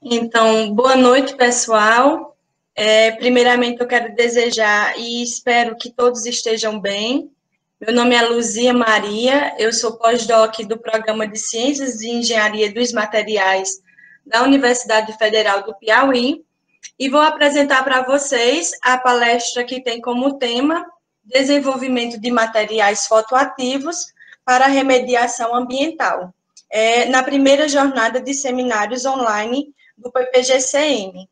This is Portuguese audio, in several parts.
Então, boa noite, pessoal. Primeiramente, eu quero desejar e espero que todos estejam bem. Meu nome é Luzia Maria, eu sou pós-doc do Programa de Ciências e Engenharia dos Materiais da Universidade Federal do Piauí e vou apresentar para vocês a palestra que tem como tema Desenvolvimento de Materiais Fotoativos para a Remediação Ambiental, na primeira jornada de seminários online do PPGCM.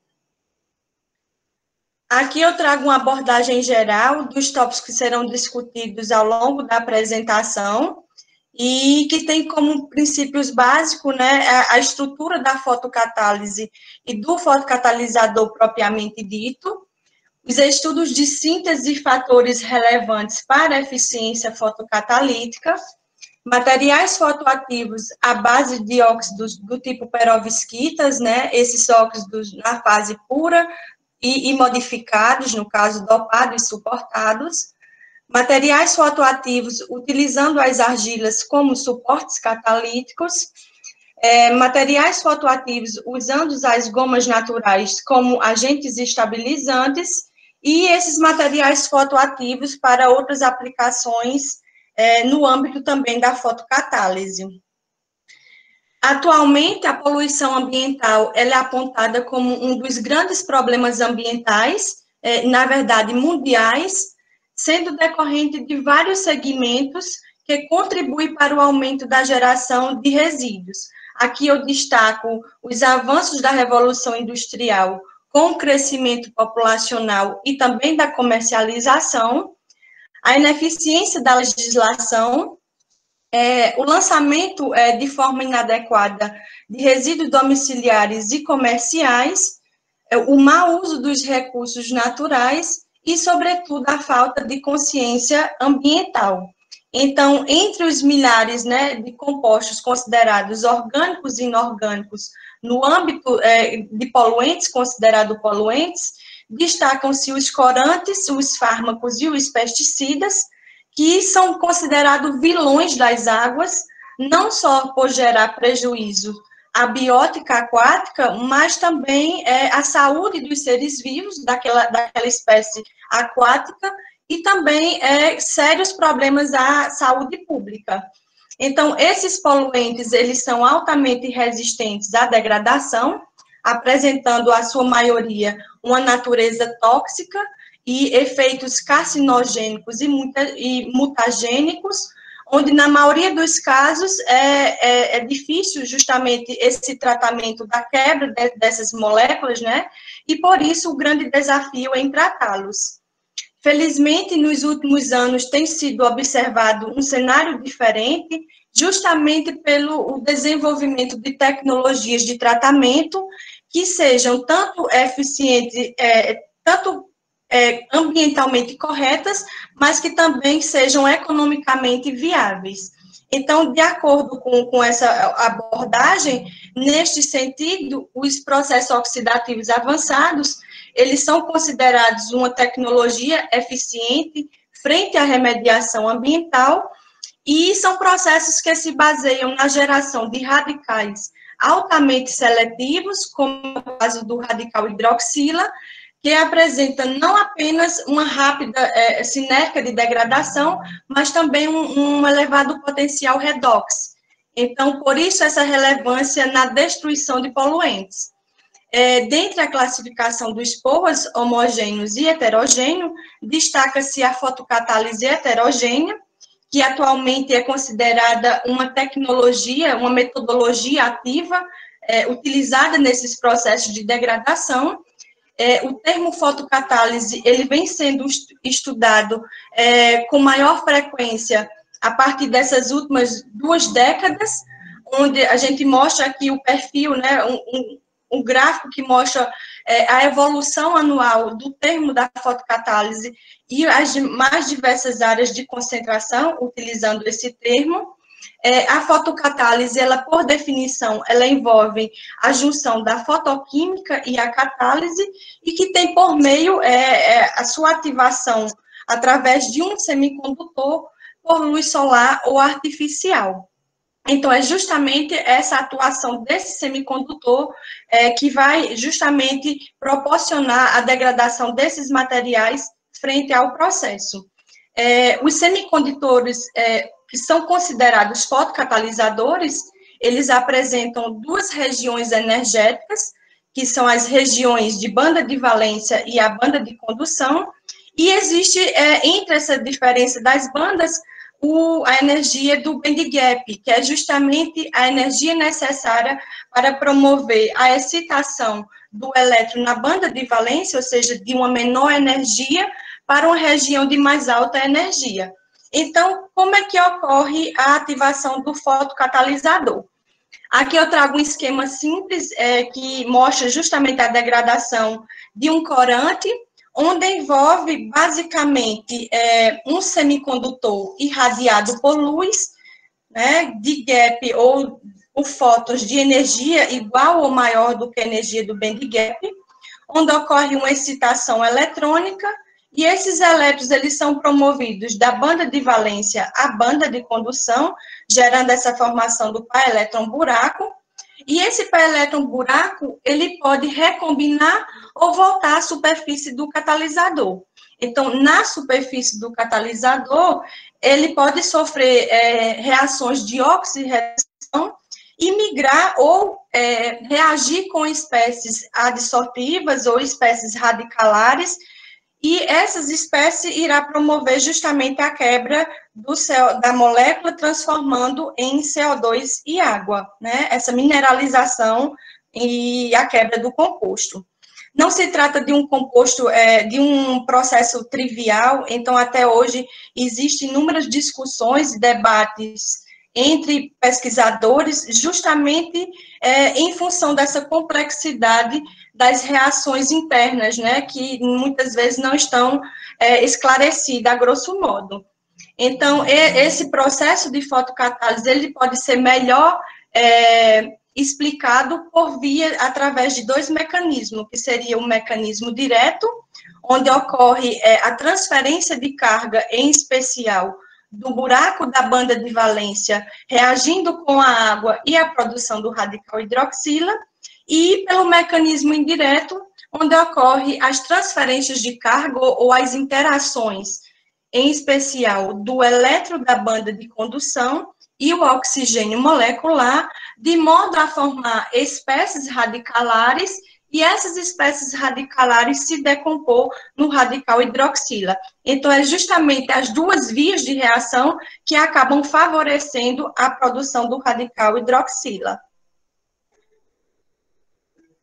Aqui eu trago uma abordagem geral dos tópicos que serão discutidos ao longo da apresentação e que tem como princípios básicos, né, a estrutura da fotocatálise e do fotocatalisador propriamente dito, os estudos de síntese de fatores relevantes para a eficiência fotocatalítica, materiais fotoativos à base de óxidos do tipo perovskitas, né, esses óxidos na fase pura e modificados, no caso dopados e suportados, materiais fotoativos utilizando as argilas como suportes catalíticos, materiais fotoativos usando as gomas naturais como agentes estabilizantes e esses materiais fotoativos para outras aplicações no âmbito também da fotocatálise. Atualmente, a poluição ambiental ela é apontada como um dos grandes problemas ambientais, na verdade, mundiais, sendo decorrente de vários segmentos que contribuem para o aumento da geração de resíduos. Aqui eu destaco os avanços da Revolução Industrial, com o crescimento populacional e também da comercialização, a ineficiência da legislação, o lançamento de forma inadequada de resíduos domiciliares e comerciais, o mau uso dos recursos naturais e, sobretudo, a falta de consciência ambiental. Então, entre os milhares, né, de compostos considerados orgânicos e inorgânicos no âmbito de poluentes, considerados poluentes, destacam-se os corantes, os fármacos e os pesticidas, que são considerados vilões das águas, não só por gerar prejuízo à biótica aquática, mas também à saúde dos seres vivos daquela espécie aquática e também sérios problemas à saúde pública. Então, esses poluentes, eles são altamente resistentes à degradação, apresentando, a sua maioria, uma natureza tóxica e efeitos carcinogênicos e mutagênicos, onde, na maioria dos casos, é difícil justamente esse tratamento da quebra dessas moléculas, né? E, por isso, o grande desafio é em tratá-los. Felizmente, nos últimos anos, tem sido observado um cenário diferente, justamente pelo desenvolvimento de tecnologias de tratamento que sejam tanto eficientes, ambientalmente corretas, mas que também sejam economicamente viáveis. Então, de acordo com essa abordagem, neste sentido, os processos oxidativos avançados, eles são considerados uma tecnologia eficiente frente à remediação ambiental e são processos que se baseiam na geração de radicais altamente seletivos, como é o caso do radical hidroxila, que apresenta não apenas uma rápida cinética de degradação, mas também um elevado potencial redox. Então, por isso, essa relevância na destruição de poluentes. Dentre a classificação dos POAs homogêneos e heterogêneos, destaca-se a fotocatálise heterogênea, que atualmente é considerada uma tecnologia, uma metodologia ativa, utilizada nesses processos de degradação. O termo fotocatálise, ele vem sendo estudado com maior frequência a partir dessas últimas 2 décadas, onde a gente mostra aqui o perfil, né, um gráfico que mostra a evolução anual do termo da fotocatálise e as mais diversas áreas de concentração utilizando esse termo. A fotocatálise, ela, por definição, ela envolve a junção da fotoquímica e a catálise, e que tem por meio a sua ativação através de um semicondutor por luz solar ou artificial. Então, é justamente essa atuação desse semicondutor que vai justamente proporcionar a degradação desses materiais frente ao processo. Os semicondutores que são considerados fotocatalisadores, eles apresentam duas regiões energéticas, que são as regiões de banda de valência e a banda de condução, e existe, entre essa diferença das bandas, a energia do band gap, que é justamente a energia necessária para promover a excitação do elétron na banda de valência, ou seja, de uma menor energia para uma região de mais alta energia. Então, como é que ocorre a ativação do fotocatalisador? Aqui eu trago um esquema simples que mostra justamente a degradação de um corante, onde envolve basicamente um semicondutor irradiado por luz, né, de gap ou por fótons de energia igual ou maior do que a energia do band gap, onde ocorre uma excitação eletrônica, e esses elétrons, eles são promovidos da banda de valência à banda de condução, gerando essa formação do par elétron-buraco, e esse par elétron-buraco, ele pode recombinar ou voltar à superfície do catalisador. Então, na superfície do catalisador, ele pode sofrer reações de oxirredução e migrar ou reagir com espécies adsortivas ou espécies radicalares, e essas espécies irá promover justamente a quebra da molécula, transformando em CO2 e água, né? Essa mineralização e a quebra do composto. Não se trata de um composto, de um processo trivial, então até hoje existem inúmeras discussões e debates entre pesquisadores, justamente em função dessa complexidade das reações internas, né, que muitas vezes não estão esclarecidas, a grosso modo. Então, esse processo de fotocatálise, ele pode ser melhor explicado através de dois mecanismos, que seria um mecanismo direto, onde ocorre a transferência de carga, em especial, do buraco da banda de valência, reagindo com a água e a produção do radical hidroxila, e pelo mecanismo indireto, onde ocorre as transferências de carga ou as interações, em especial do elétron da banda de condução e o oxigênio molecular, de modo a formar espécies radicalares, e essas espécies radicalares se decompor no radical hidroxila. Então, é justamente as duas vias de reação que acabam favorecendo a produção do radical hidroxila.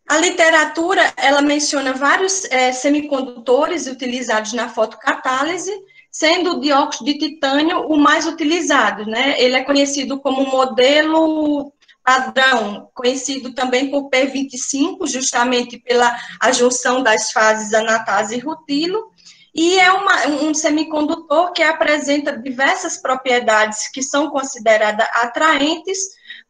A literatura, ela menciona vários semicondutores utilizados na fotocatálise, sendo o dióxido de titânio o mais utilizado, né? Ele é conhecido como modelo padrão, conhecido também por P25, justamente pela a junção das fases anatase e rutilo, e é um semicondutor que apresenta diversas propriedades que são consideradas atraentes,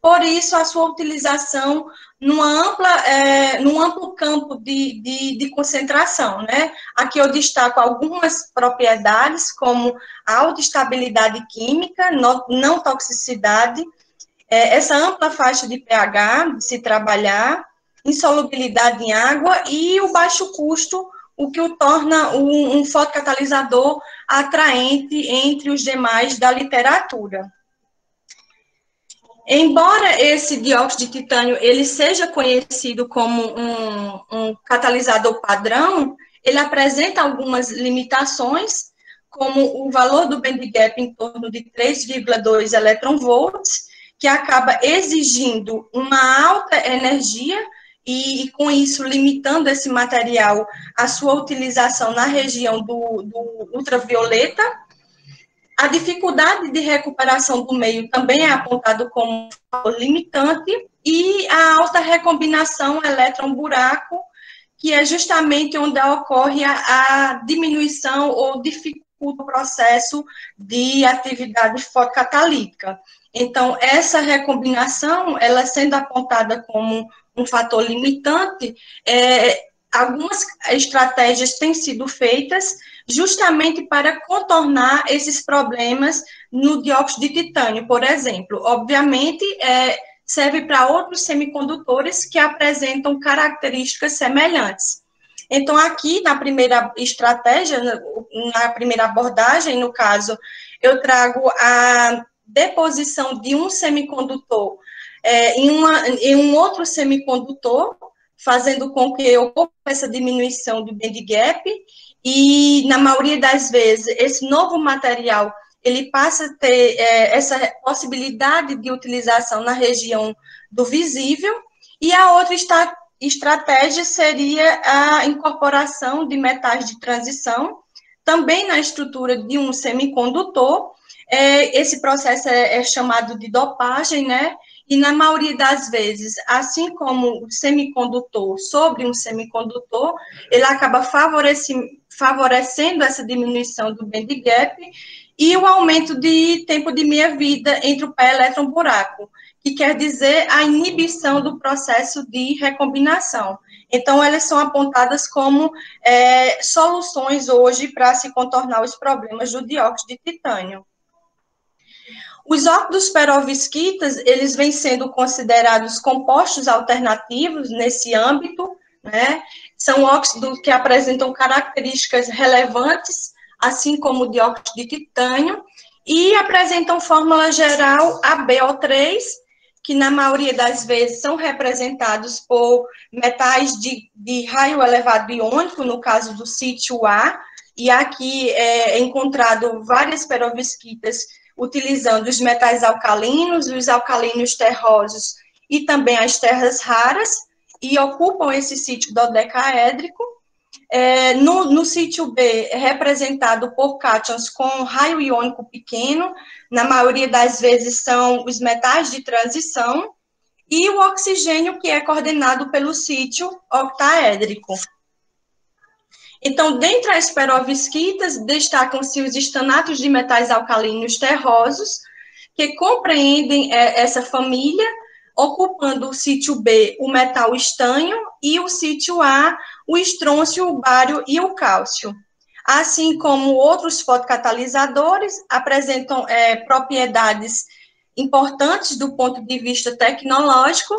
por isso a sua utilização num amplo campo de concentração, né? Aqui eu destaco algumas propriedades, como a alta estabilidade química, não toxicidade, essa ampla faixa de pH, de se trabalhar, insolubilidade em água e o baixo custo, o que o torna um fotocatalisador atraente entre os demais da literatura. Embora esse dióxido de titânio ele seja conhecido como um catalisador padrão, ele apresenta algumas limitações, como o valor do band gap em torno de 3,2 eletronvolts, que acaba exigindo uma alta energia e com isso limitando esse material à sua utilização na região do ultravioleta. A dificuldade de recuperação do meio também é apontado como um fator limitante, e a alta recombinação elétron-buraco, que é justamente onde ocorre a diminuição ou dificulta o processo de atividade fotocatalítica. Então, essa recombinação, ela sendo apontada como um fator limitante, algumas estratégias têm sido feitas justamente para contornar esses problemas no dióxido de titânio, por exemplo. Obviamente, serve para outros semicondutores que apresentam características semelhantes. Então, aqui, na primeira estratégia, na primeira abordagem, no caso, eu trago a deposição de um semicondutor em um outro semicondutor, fazendo com que ocorra essa diminuição do band gap, e, na maioria das vezes, esse novo material, ele passa a ter essa possibilidade de utilização na região do visível, e a outra estratégia seria a incorporação de metais de transição, também na estrutura de um semicondutor. Esse processo é chamado de dopagem, né? E na maioria das vezes, assim como o semicondutor sobre um semicondutor, ele acaba favorecendo essa diminuição do band gap e o aumento de tempo de meia-vida entre o pé elétron-buraco, que quer dizer a inibição do processo de recombinação. Então, elas são apontadas como soluções hoje para se contornar os problemas do dióxido de titânio. Os óxidos perovskitas, eles vêm sendo considerados compostos alternativos nesse âmbito, né? São óxidos que apresentam características relevantes, assim como o dióxido de titânio, e apresentam fórmula geral AbO3, que na maioria das vezes são representados por metais de raio elevado iônico, no caso do sítio A, e aqui é encontrado várias perovskitas utilizando os metais alcalinos, os alcalinos terrosos e também as terras raras, e ocupam esse sítio dodecaédrico. No sítio B, é representado por cátions com raio iônico pequeno, na maioria das vezes são os metais de transição, e o oxigênio, que é coordenado pelo sítio octaédrico. Então, dentre as perovskitas, destacam-se os estanatos de metais alcalinos terrosos, que compreendem essa família, ocupando o sítio B o metal estânio e o sítio A o estrôncio, o bário e o cálcio. Assim como outros fotocatalisadores, apresentam propriedades importantes do ponto de vista tecnológico.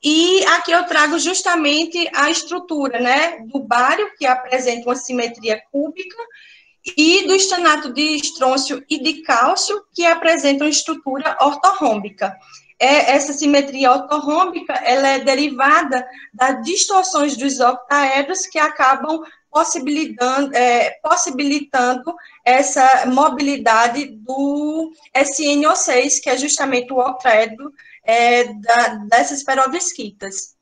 E aqui eu trago justamente a estrutura, né, do bário, que apresenta uma simetria cúbica, e do estanato de estrôncio e de cálcio, que apresentam estrutura ortorrômbica. Essa simetria ortorrômbica, ela é derivada das distorções dos octaedros que acabam possibilitando essa mobilidade do SNO6, que é justamente o octaedro dessas perovskitas.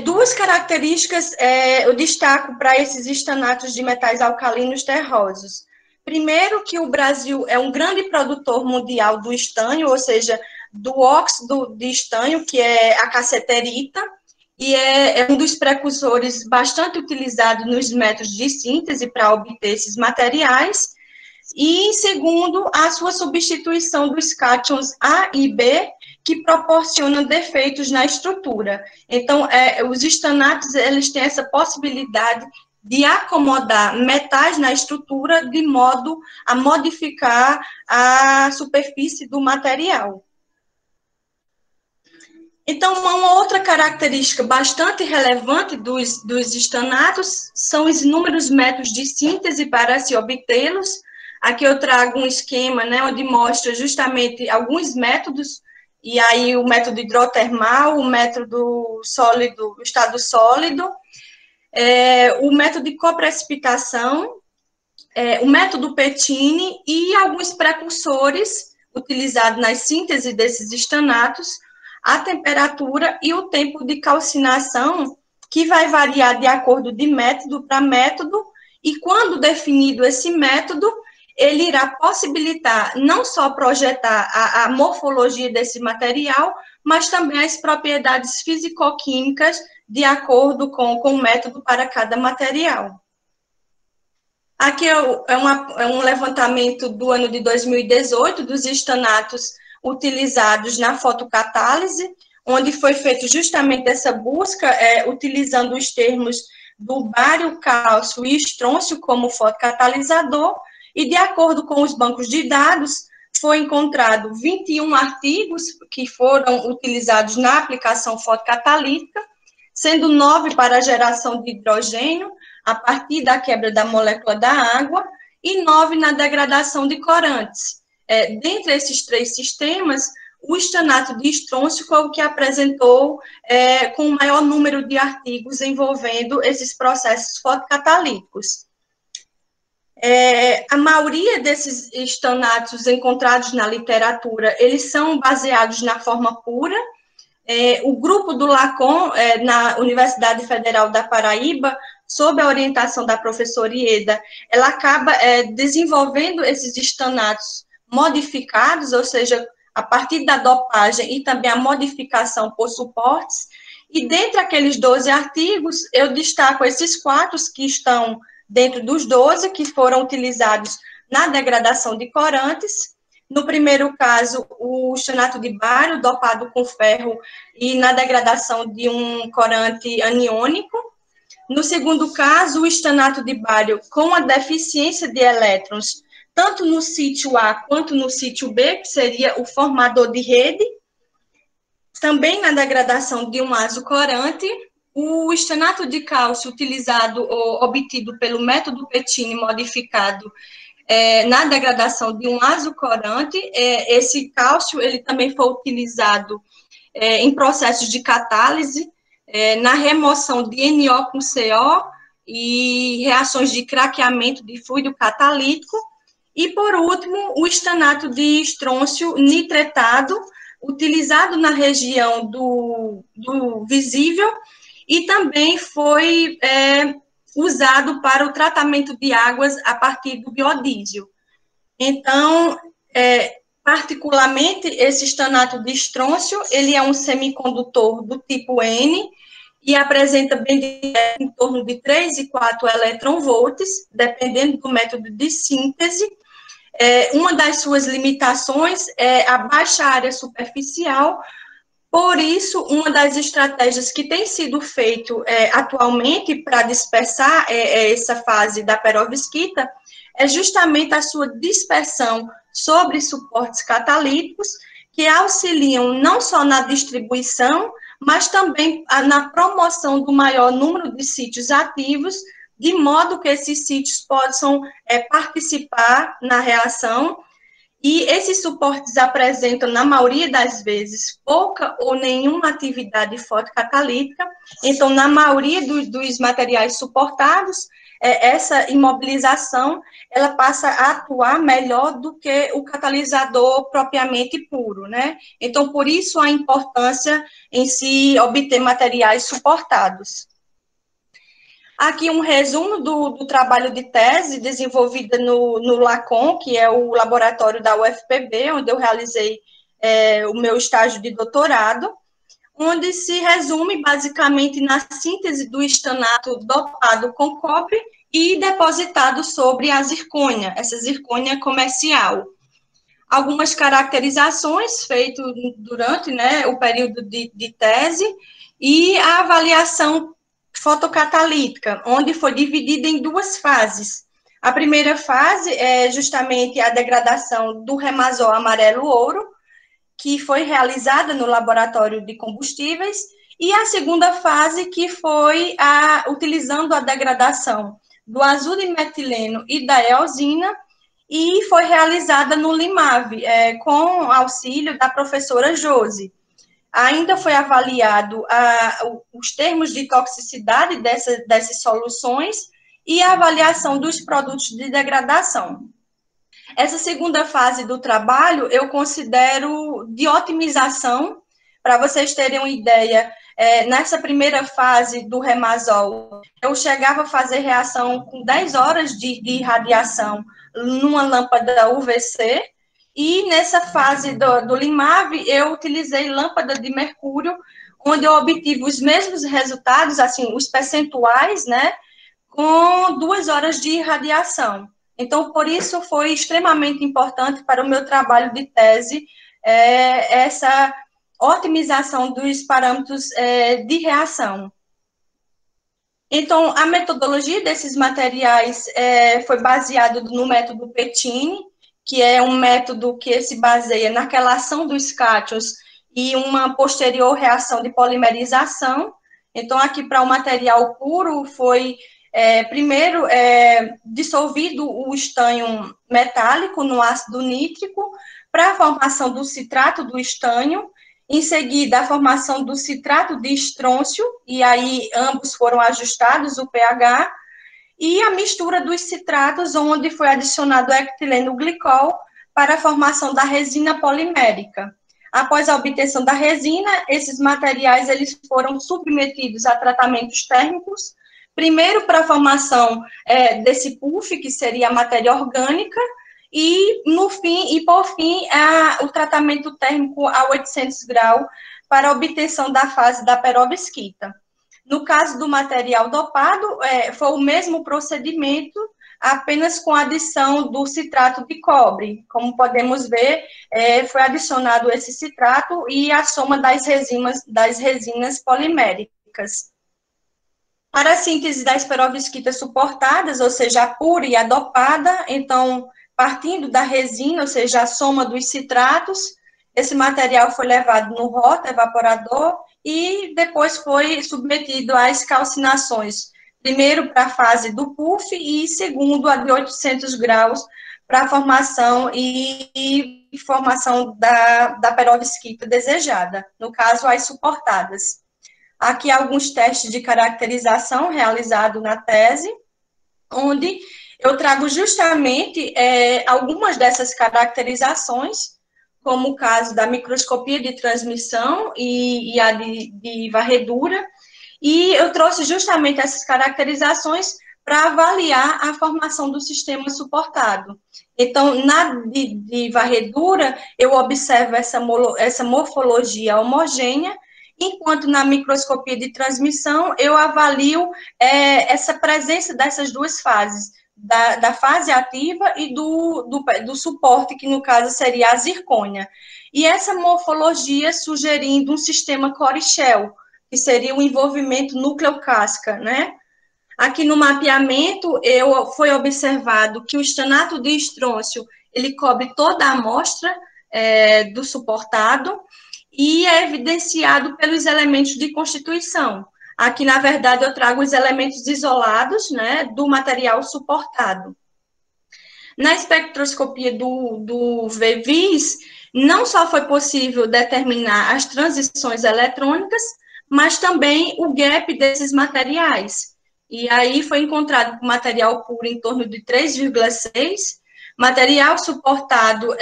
Duas características eu destaco para esses estanatos de metais alcalinos terrosos. Primeiro, que o Brasil é um grande produtor mundial do estânio, ou seja, do óxido de estânio, que é a caceterita, e é um dos precursores bastante utilizado nos métodos de síntese para obter esses materiais. E, segundo, a sua substituição dos cátions A e B, que proporcionam defeitos na estrutura. Então, os estanatos, eles têm essa possibilidade de acomodar metais na estrutura de modo a modificar a superfície do material. Então, uma outra característica bastante relevante dos estanatos são os inúmeros métodos de síntese para se obtê-los. Aqui eu trago um esquema, né, onde mostra justamente alguns métodos, e aí o método hidrotermal, o método sólido, o estado sólido, o método de coprecipitação, o método Pettini e alguns precursores utilizados na síntese desses estanatos, a temperatura e o tempo de calcinação, que vai variar de acordo de método para método, e quando definido esse método, ele irá possibilitar não só projetar a morfologia desse material, mas também as propriedades fisicoquímicas de acordo com o método para cada material. Aqui é um levantamento do ano de 2018 dos estanatos utilizados na fotocatálise, onde foi feito justamente essa busca, utilizando os termos do bário, cálcio e estrôncio como fotocatalisador, e de acordo com os bancos de dados, foi encontrado 21 artigos que foram utilizados na aplicação fotocatalítica, sendo 9 para a geração de hidrogênio, a partir da quebra da molécula da água, e 9 na degradação de corantes. Dentre esses 3 sistemas, o estanato de estrôncio foi o que apresentou com o maior número de artigos envolvendo esses processos fotocatalíticos. A maioria desses estanatos encontrados na literatura, eles são baseados na forma pura. O grupo do LACON, na Universidade Federal da Paraíba, sob a orientação da professora Ieda, ela acaba desenvolvendo esses estanatos modificados, ou seja, a partir da dopagem e também a modificação por suportes, e dentre aqueles 12 artigos, eu destaco esses 4 que estão dentro dos 12, que foram utilizados na degradação de corantes. No primeiro caso, o estanato de bário, dopado com ferro, e na degradação de um corante aniônico. No segundo caso, o estanato de bário com a deficiência de elétrons, tanto no sítio A quanto no sítio B, que seria o formador de rede. Também na degradação de um azocorante, o estanato de cálcio utilizado ou obtido pelo método Pettini modificado na degradação de um azocorante. Esse cálcio ele também foi utilizado em processos de catálise, na remoção de NO com CO e reações de craqueamento de fluido catalítico. E, por último, o estanato de estrôncio nitretado, utilizado na região do visível, e também foi usado para o tratamento de águas a partir do biodiesel. Então, particularmente, esse estanato de estrôncio, ele é um semicondutor do tipo N e apresenta bem em torno de 3 e 4 eletronvolts, dependendo do método de síntese. Uma das suas limitações é a baixa área superficial. Por isso, uma das estratégias que tem sido feito atualmente para dispersar essa fase da perovskita é justamente a sua dispersão sobre suportes catalíticos, que auxiliam não só na distribuição, mas também na promoção do maior número de sítios ativos, de modo que esses sítios possam participar na reação. E esses suportes apresentam, na maioria das vezes, pouca ou nenhuma atividade fotocatalítica. Então, na maioria dos materiais suportados, essa imobilização, ela passa a atuar melhor do que o catalisador propriamente puro, né? Então, por isso, a importância em se obter materiais suportados. Aqui um resumo do trabalho de tese desenvolvida no LACON, que é o laboratório da UFPB, onde eu realizei o meu estágio de doutorado, onde se resume basicamente na síntese do estanato dopado com cobre e depositado sobre a zircônia, essa zircônia comercial. Algumas caracterizações feitas durante o período de tese e a avaliação fotocatalítica, onde foi dividida em 2 fases. A primeira fase é justamente a degradação do remazol amarelo-ouro, que foi realizada no laboratório de combustíveis, e a segunda fase, que foi utilizando a degradação do azul de metileno e da eosina, e foi realizada no LIMAV, com auxílio da professora Josi. Ainda foi avaliado os termos de toxicidade dessas soluções e a avaliação dos produtos de degradação. Essa segunda fase do trabalho eu considero de otimização. Para vocês terem uma ideia, nessa primeira fase do remazol, eu chegava a fazer reação com 10 horas de irradiação numa lâmpada UVC, e nessa fase do LIMAV, eu utilizei lâmpada de mercúrio, onde eu obtive os mesmos resultados, assim, os percentuais, né, com 2 horas de irradiação. Então, por isso, foi extremamente importante para o meu trabalho de tese essa otimização dos parâmetros de reação. Então, a metodologia desses materiais foi baseada no método Pettini, que é um método que se baseia naquela ação dos cátions e uma posterior reação de polimerização. Então, aqui para o material puro foi primeiro dissolvido o estanho metálico no ácido nítrico para a formação do citrato do estanho, em seguida a formação do citrato de estrôncio, e aí ambos foram ajustados o pH, e a mistura dos citratos, onde foi adicionado o etileno glicol para a formação da resina polimérica. Após a obtenção da resina, esses materiais eles foram submetidos a tratamentos térmicos, primeiro para a formação desse puff, que seria a matéria orgânica, e por fim, o tratamento térmico a 800 graus para a obtenção da fase da perovskita. No caso do material dopado, foi o mesmo procedimento, apenas com a adição do citrato de cobre. Como podemos ver, foi adicionado esse citrato e a soma das resinas poliméricas. Para a síntese das perovskitas suportadas, ou seja, a pura e a dopada, então, partindo da resina, ou seja, a soma dos citratos, esse material foi levado no rota evaporador e depois foi submetido às calcinações, primeiro para a fase do puff e segundo a de 800 graus para a formação e formação da perovskita desejada, no caso, as suportadas. Aqui alguns testes de caracterização realizados na tese, onde eu trago justamente algumas dessas caracterizações, como o caso da microscopia de transmissão e a de varredura, e eu trouxe justamente essas caracterizações para avaliar a formação do sistema suportado. Então, na de varredura, eu observo essa morfologia homogênea, enquanto na microscopia de transmissão, eu avalio essa presença dessas duas fases, da fase ativa e do suporte, que no caso seria a zircônia. E essa morfologia sugerindo um sistema core-shell, que seria o envolvimento núcleo-casca, né? Aqui no mapeamento, foi observado que o estanato de estrôncio, ele cobre toda a amostra do suportado, e é evidenciado pelos elementos de constituição. Aqui, na verdade, eu trago os elementos isolados, né, do material suportado. Na espectroscopia do VVIS, não só foi possível determinar as transições eletrônicas, mas também o gap desses materiais. E aí foi encontrado material puro em torno de 3,6, material suportado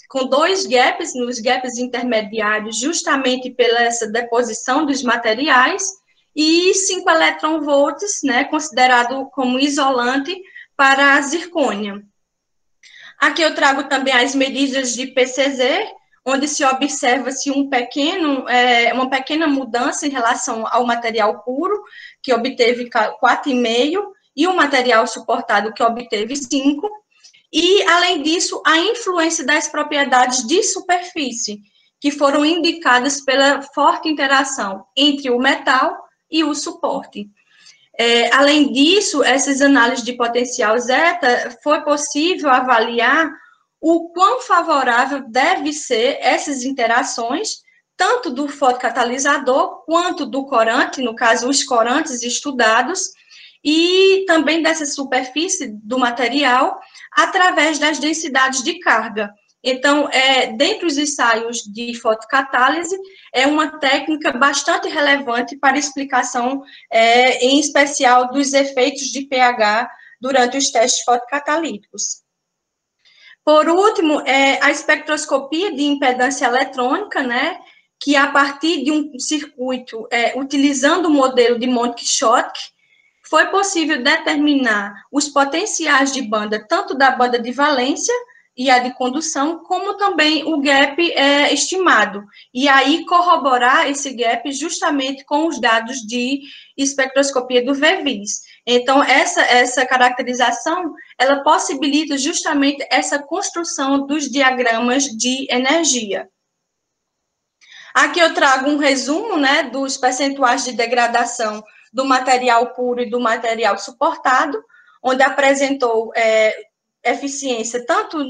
com 2 gaps, nos gaps intermediários, justamente pela essa deposição dos materiais, e 5 eletronvolts, né, considerado como isolante para a zircônia. Aqui eu trago também as medidas de PCZ, onde se observa-se uma pequena mudança em relação ao material puro, que obteve 4,5, e o material suportado, que obteve 5, e, além disso, a influência das propriedades de superfície, que foram indicadas pela forte interação entre o metal e o suporte. Além disso, essas análises de potencial zeta, foi possível avaliar o quão favorável deve ser essas interações, tanto do fotocatalisador quanto do corante, no caso, os corantes estudados, e também dessa superfície do material, através das densidades de carga. Então, dentre os ensaios de fotocatálise, é uma técnica bastante relevante para explicação, em especial, dos efeitos de pH durante os testes fotocatalíticos. Por último, a espectroscopia de impedância eletrônica, né, que a partir de um circuito, utilizando o modelo de Monte-Schottky, foi possível determinar os potenciais de banda, tanto da banda de valência e a de condução, como também o gap estimado. E aí corroborar esse gap justamente com os dados de espectroscopia do VVIS. Então, essa caracterização, ela possibilita justamente essa construção dos diagramas de energia. Aqui eu trago um resumo, né, dos percentuais de degradação do material puro e do material suportado, onde apresentou eficiência tanto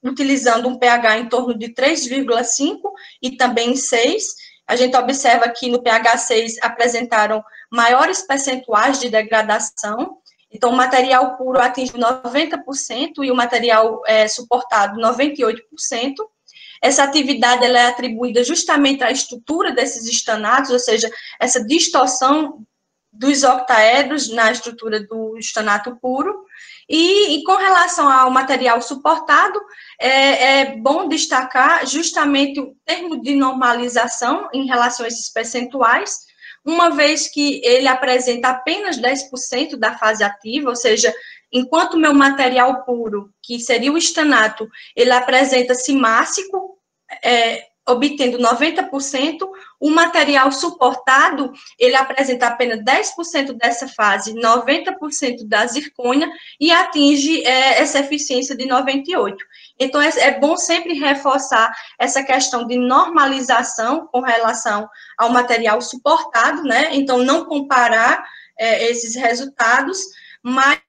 utilizando um pH em torno de 3,5 e também 6. A gente observa que no pH 6 apresentaram maiores percentuais de degradação. Então, o material puro atinge 90% e o material suportado 98%. Essa atividade ela é atribuída justamente à estrutura desses estanatos, ou seja, essa distorção dos octaedros na estrutura do estanato puro. E com relação ao material suportado, é bom destacar justamente o termo de normalização em relação a esses percentuais, uma vez que ele apresenta apenas 10% da fase ativa, ou seja, enquanto o meu material puro, que seria o estanato, ele apresenta cimácico, obtendo 90%, o material suportado, ele apresenta apenas 10% dessa fase, 90% da zircônia, e atinge essa eficiência de 98%. Então, é bom sempre reforçar essa questão de normalização com relação ao material suportado, né? Então, não comparar esses resultados, mas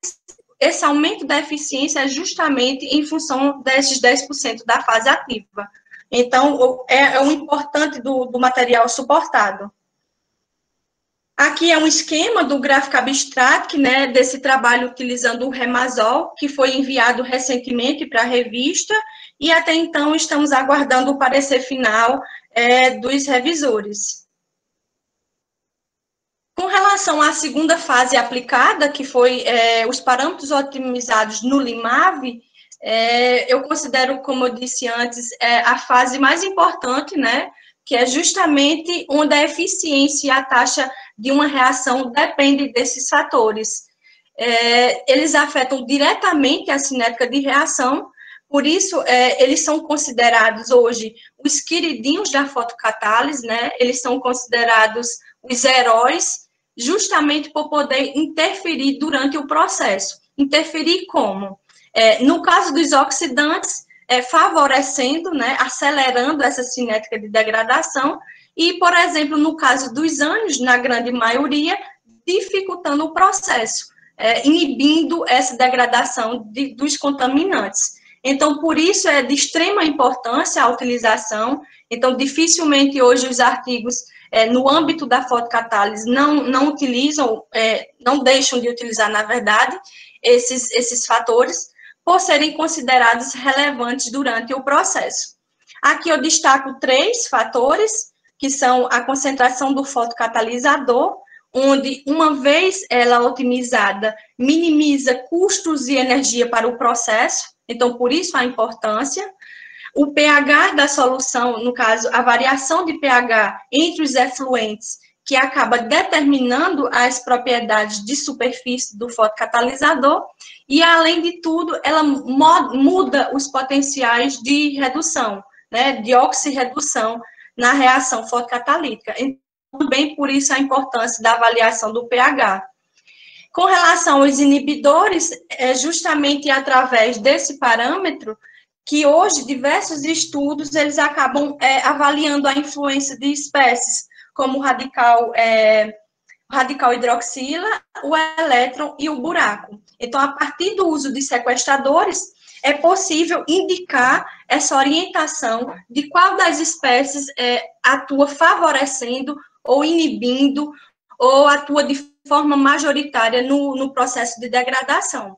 esse aumento da eficiência é justamente em função desses 10% da fase ativa. Então, é o importante do material suportado. Aqui é um esquema do gráfico abstract, né, desse trabalho utilizando o Remazol, que foi enviado recentemente para a revista, e até então estamos aguardando o parecer final dos revisores. Com relação à segunda fase aplicada, que foi os parâmetros otimizados no LIMAV, eu considero, como eu disse antes, a fase mais importante, né, que é justamente onde a eficiência e a taxa de uma reação dependem desses fatores. Eles afetam diretamente a cinética de reação, por isso, eles são considerados hoje os queridinhos da fotocatálise, né, eles são considerados os heróis, justamente por poder interferir durante o processo. Interferir como? No caso dos oxidantes, favorecendo, né, acelerando essa cinética de degradação, e, por exemplo, no caso dos ânions, na grande maioria, dificultando o processo, inibindo essa degradação dos contaminantes. Então, por isso, é de extrema importância a utilização. Então, dificilmente hoje os artigos no âmbito da fotocatálise não utilizam, não deixam de utilizar, na verdade, esses fatores, por serem considerados relevantes durante o processo. Aqui eu destaco 3 fatores, que são a concentração do fotocatalisador, onde, uma vez ela otimizada, minimiza custos e energia para o processo, então, por isso a importância. O pH da solução, no caso, a variação de pH entre os efluentes, que acaba determinando as propriedades de superfície do fotocatalisador, e, além de tudo, ela muda os potenciais de redução, né, de oxirredução na reação fotocatalítica. Então, também por isso a importância da avaliação do pH. Com relação aos inibidores, é justamente através desse parâmetro que hoje diversos estudos eles acabam avaliando a influência de espécies como o radical hidroxila, o elétron e o buraco. Então, a partir do uso de sequestradores, é possível indicar essa orientação de qual das espécies atua favorecendo ou inibindo ou atua de forma majoritária no processo de degradação.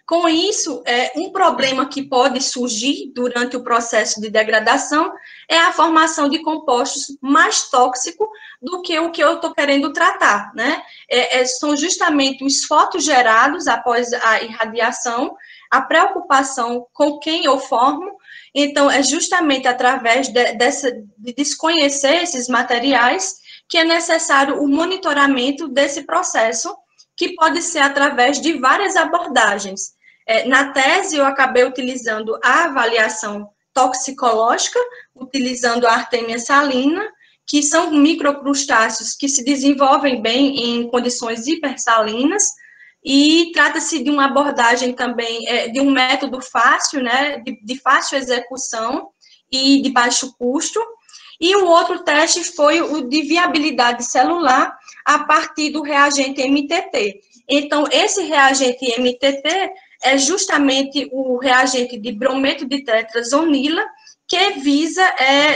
Com isso, um problema que pode surgir durante o processo de degradação é a formação de compostos mais tóxicos do que o que eu estou querendo tratar, né? São justamente os fotogerados após a irradiação, a preocupação com quem eu formo. Então, é justamente através de desconhecer esses materiais que é necessário o monitoramento desse processo, que pode ser através de várias abordagens. Na tese, eu acabei utilizando a avaliação toxicológica, utilizando a Artemia salina, que são microcrustáceos que se desenvolvem bem em condições hipersalinas, e trata-se de uma abordagem também, de um método fácil, né, de fácil execução e de baixo custo. E o outro teste foi o de viabilidade celular a partir do reagente MTT. Então, esse reagente MTT é justamente o reagente de brometo de tetrazonila, que visa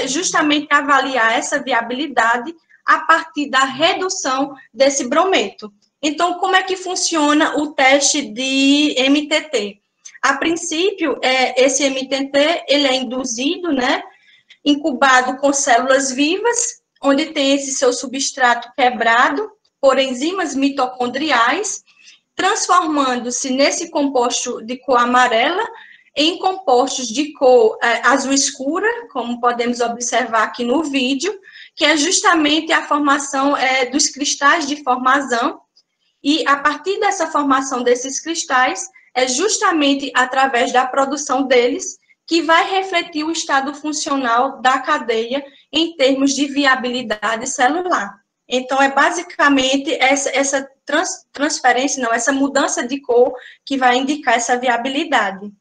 justamente avaliar essa viabilidade a partir da redução desse brometo. Então, como é que funciona o teste de MTT? A princípio, esse MTT, ele é induzido, né, incubado com células vivas, onde tem esse seu substrato quebrado por enzimas mitocondriais, transformando-se nesse composto de cor amarela em compostos de cor azul escura, como podemos observar aqui no vídeo, que é justamente a formação dos cristais de formazão, e a partir dessa formação desses cristais, é justamente através da produção deles que vai refletir o estado funcional da cadeia em termos de viabilidade celular. Então, é basicamente essa transferência, não, essa mudança de cor que vai indicar essa viabilidade.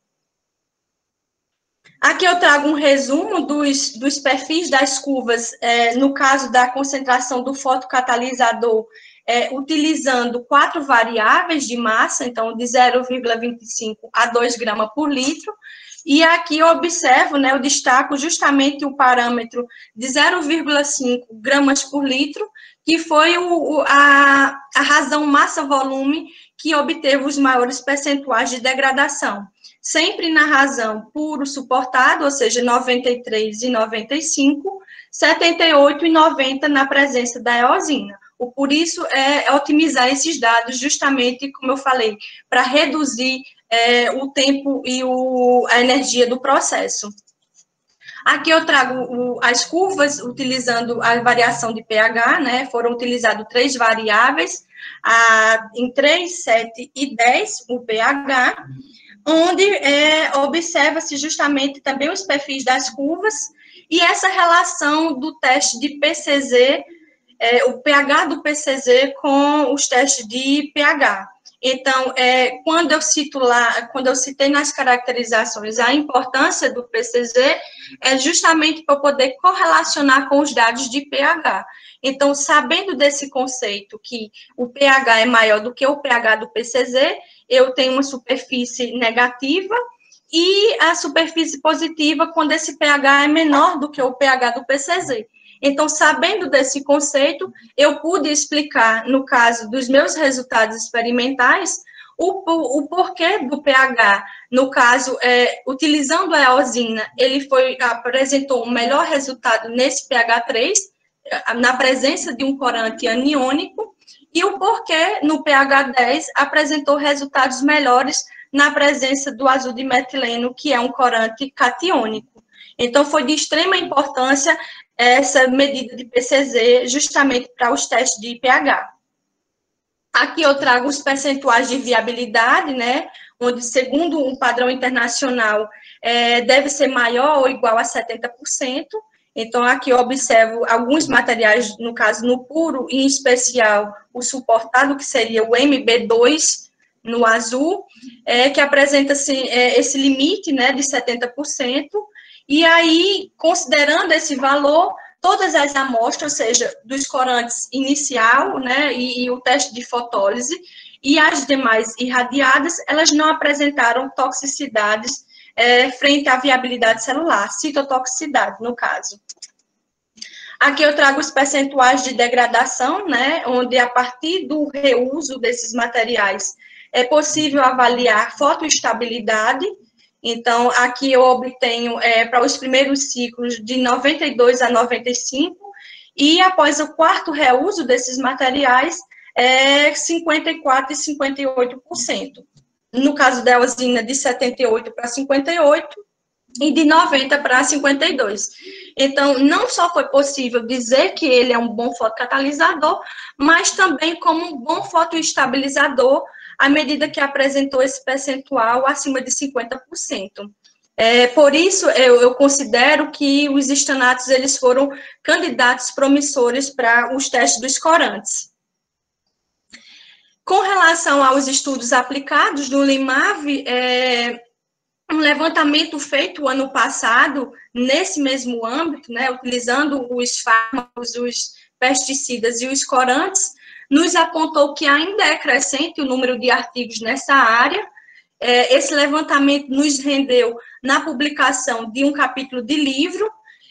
Aqui eu trago um resumo dos perfis das curvas, no caso da concentração do fotocatalisador, utilizando 4 variáveis de massa, então de 0,25 a 2 gramas por litro, e aqui eu observo, né, eu destaco justamente o parâmetro de 0,5 gramas por litro, que foi a razão massa-volume que obteve os maiores percentuais de degradação. Sempre na razão puro suportado, ou seja, 93 e 95, 78 e 90 na presença da eosina. Por isso, otimizar esses dados, justamente, como eu falei, para reduzir o tempo e a energia do processo. Aqui eu trago as curvas utilizando a variação de pH, né? Foram utilizadas 3 variáveis, em 3, 7 e 10, o pH, onde observa-se justamente também os perfis das curvas e essa relação do teste de PCZ, o pH do PCZ com os testes de pH. Então, quando eu citei nas caracterizações a importância do PCZ, é justamente para poder correlacionar com os dados de pH. Então, sabendo desse conceito, que o pH é maior do que o pH do PCZ, eu tenho uma superfície negativa, e a superfície positiva quando esse pH é menor do que o pH do PCZ. Então, sabendo desse conceito, eu pude explicar, no caso dos meus resultados experimentais, o porquê do pH. No caso, utilizando a eosina, ele apresentou um melhor resultado nesse pH 3, na presença de um corante aniônico, e o porquê no pH 10 apresentou resultados melhores na presença do azul de metileno, que é um corante catiônico. Então, foi de extrema importância essa medida de PCZ, justamente para os testes de pH. Aqui eu trago os percentuais de viabilidade, né, onde, segundo um padrão internacional, deve ser maior ou igual a 70%. Então, aqui eu observo alguns materiais, no caso, no puro, em especial o suportado, que seria o MB2, no azul, que apresenta assim, esse limite, né, de 70%, e aí, considerando esse valor, todas as amostras, ou seja, dos corantes inicial, né, e o teste de fotólise, e as demais irradiadas, elas não apresentaram toxicidades frente à viabilidade celular, citotoxicidade, no caso. Aqui eu trago os percentuais de degradação, né, onde a partir do reuso desses materiais é possível avaliar fotoestabilidade. Então, aqui eu obtenho para os primeiros ciclos de 92 a 95, e após o quarto reuso desses materiais, 54% e 58%. No caso da eosina, de 78 para 58, e de 90 para 52. Então, não só foi possível dizer que ele é um bom fotocatalisador, mas também como um bom fotoestabilizador, à medida que apresentou esse percentual acima de 50%. Por isso, eu considero que os estanatos eles foram candidatos promissores para os testes dos corantes. Com relação aos estudos aplicados do LIMAV, um levantamento feito ano passado, nesse mesmo âmbito, né, utilizando os fármacos, os pesticidas e os corantes, nos apontou que ainda é crescente o número de artigos nessa área. Esse levantamento nos rendeu na publicação de um capítulo de livro,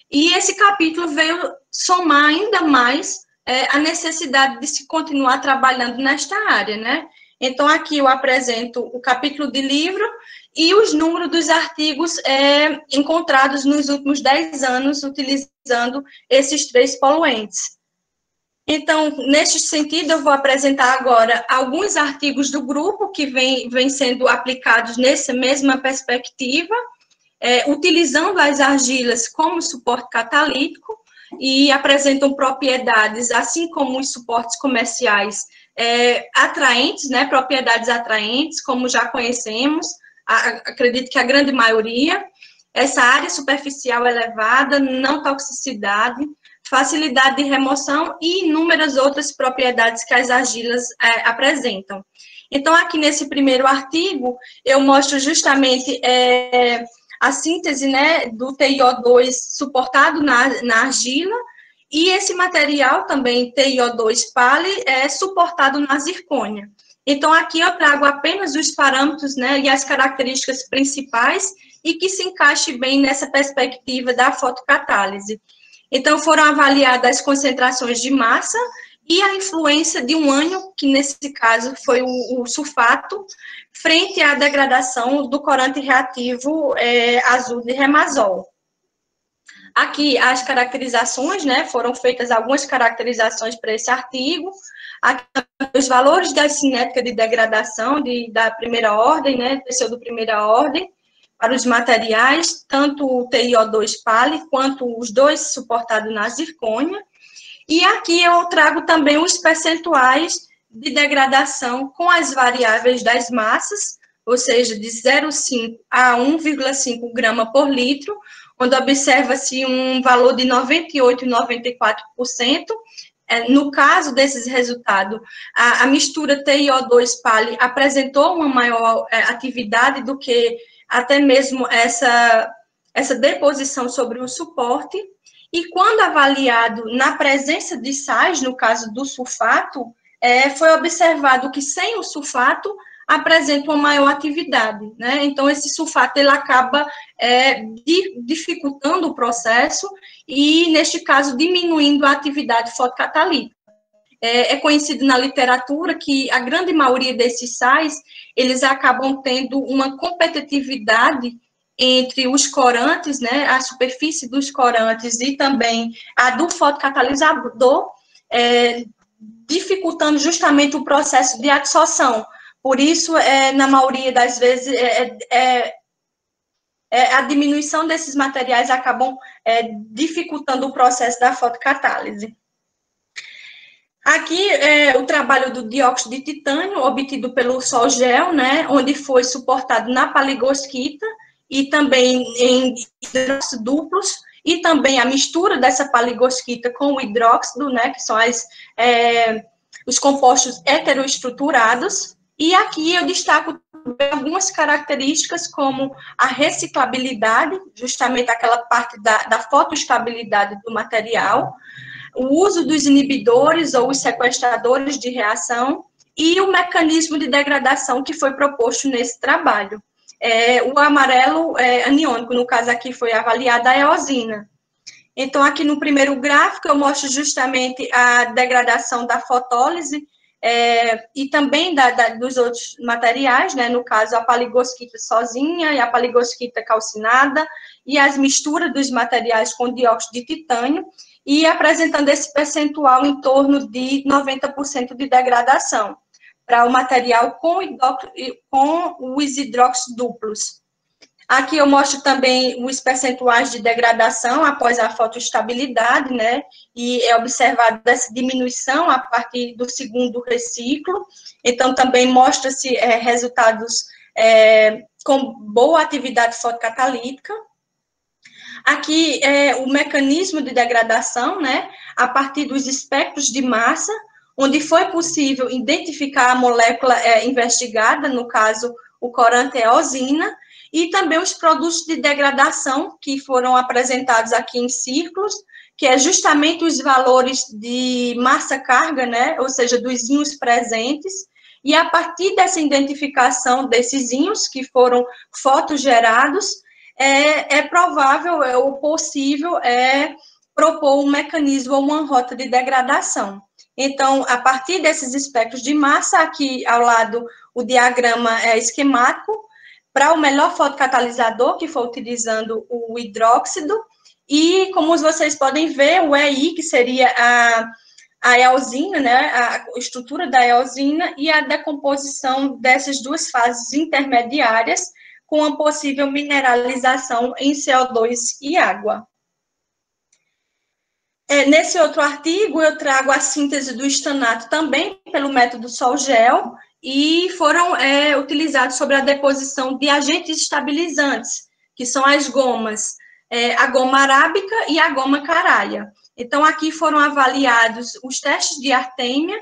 e esse capítulo veio somar ainda mais a necessidade de se continuar trabalhando nesta área, né? Então, aqui eu apresento o capítulo de livro e os números dos artigos encontrados nos últimos 10 anos utilizando esses 3 poluentes. Então, neste sentido, eu vou apresentar agora alguns artigos do grupo que vêm sendo aplicados nessa mesma perspectiva, utilizando as argilas como suporte catalítico, e apresentam propriedades, assim como os suportes comerciais, atraentes, né, propriedades atraentes, como já conhecemos, acredito que a grande maioria, essa área superficial elevada, não toxicidade, facilidade de remoção e inúmeras outras propriedades que as argilas apresentam. Então, aqui nesse primeiro artigo, eu mostro justamente a síntese, né, do TiO2 suportado na argila, e esse material também, TiO2-Pali, é suportado na zircônia. Então, aqui eu trago apenas os parâmetros, né, e as características principais, e que se encaixe bem nessa perspectiva da fotocatálise. Então, foram avaliadas as concentrações de massa e a influência de um ânion, que nesse caso foi o sulfato, frente à degradação do corante reativo azul de remazol. Aqui as caracterizações, né, foram feitas algumas caracterizações para esse artigo. Aqui os valores da cinética de degradação da primeira ordem, né, do primeira ordem, para os materiais, tanto o TiO2-Pali quanto os dois suportados na zircônia. E aqui eu trago também os percentuais de degradação com as variáveis das massas, ou seja, de 0,5 a 1,5 grama por litro, onde observa-se um valor de 98% e 94%. No caso desses resultados, a mistura TiO2-Pali apresentou uma maior atividade do que até mesmo essa deposição sobre o suporte, e quando avaliado na presença de sais, no caso do sulfato, foi observado que sem o sulfato apresenta uma maior atividade, né? Então, esse sulfato, ele acaba dificultando o processo e, neste caso, diminuindo a atividade fotocatalítica. É conhecido na literatura que a grande maioria desses sais, eles acabam tendo uma competitividade entre os corantes, né, a superfície dos corantes e também a do fotocatalisador, dificultando justamente o processo de adsorção. Por isso, na maioria das vezes, a diminuição desses materiais acabam dificultando o processo da fotocatálise. Aqui o trabalho do dióxido de titânio, obtido pelo Sol-Gel, né, onde foi suportado na paligosquita e também em hidróxido duplos, e também a mistura dessa paligosquita com o hidróxido, né, que são os compostos heteroestruturados. E aqui eu destaco algumas características como a reciclabilidade, justamente aquela parte da fotoestabilidade do material, o uso dos inibidores ou os sequestradores de reação e o mecanismo de degradação que foi proposto nesse trabalho. O amarelo aniônico, no caso aqui foi avaliada a eosina. Então, aqui no primeiro gráfico eu mostro justamente a degradação da fotólise e também dos outros materiais, né, no caso a paligosquita sozinha e a paligosquita calcinada e as misturas dos materiais com dióxido de titânio, e apresentando esse percentual em torno de 90% de degradação para o material com os hidróxidos duplos. Aqui eu mostro também os percentuais de degradação após a fotoestabilidade, né, e é observado essa diminuição a partir do segundo reciclo. Então, também mostra-se resultados com boa atividade fotocatalítica. Aqui o mecanismo de degradação, né, a partir dos espectros de massa, onde foi possível identificar a molécula investigada, no caso, o corante eosina, e também os produtos de degradação, que foram apresentados aqui em círculos, que é justamente os valores de massa-carga, né, ou seja, dos íons presentes, e a partir dessa identificação desses íons que foram fotogerados, é provável, ou possível, propor um mecanismo ou uma rota de degradação. Então, a partir desses espectros de massa, aqui ao lado o diagrama é esquemático, para o melhor fotocatalisador, que foi utilizando o hidróxido, e como vocês podem ver, o EI, que seria a eosina, né, a estrutura da eosina, e a decomposição dessas duas fases intermediárias, com a possível mineralização em CO2 e água. Nesse outro artigo, eu trago a síntese do estanato também pelo método Sol-Gel, e foram utilizados sobre a deposição de agentes estabilizantes, que são as gomas, a goma arábica e a goma caraia. Então, aqui foram avaliados os testes de Artemia,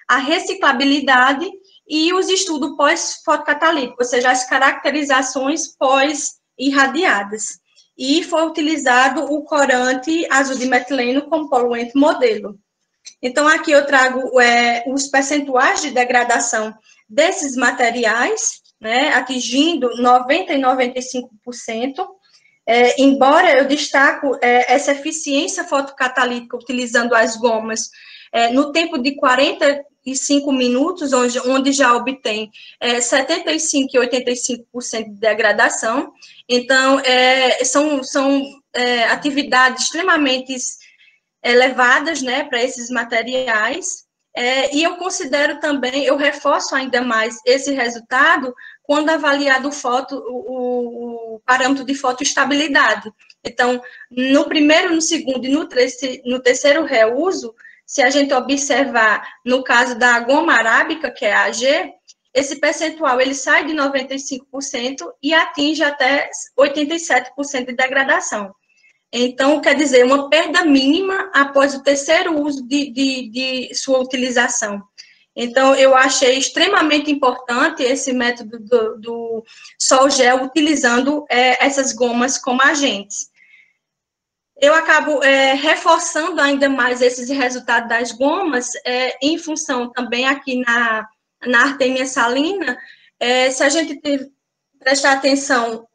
a reciclabilidade e os estudos pós-fotocatalítico, ou seja, as caracterizações pós-irradiadas. E foi utilizado o corante azul de metileno como poluente modelo. Então, aqui eu trago os percentuais de degradação desses materiais, né, atingindo 90% e 95%, embora eu destaco essa eficiência fotocatalítica utilizando as gomas no tempo de 45 minutos, onde já obtém 75% e 85% de degradação. Então, são atividades extremamente elevadas, né, para esses materiais, e eu considero também, eu reforço ainda mais esse resultado quando avaliado o parâmetro de fotoestabilidade. Então, no primeiro, no segundo e no terceiro reuso, se a gente observar, no caso da goma arábica, que é a AG, esse percentual ele sai de 95% e atinge até 87% de degradação. Então, quer dizer, uma perda mínima após o terceiro uso de sua utilização. Então, eu achei extremamente importante esse método do Sol-Gel utilizando essas gomas como agentes. Eu acabo reforçando ainda mais esses resultados das gomas, em função também aqui na Artemia salina, se a gente prestar atenção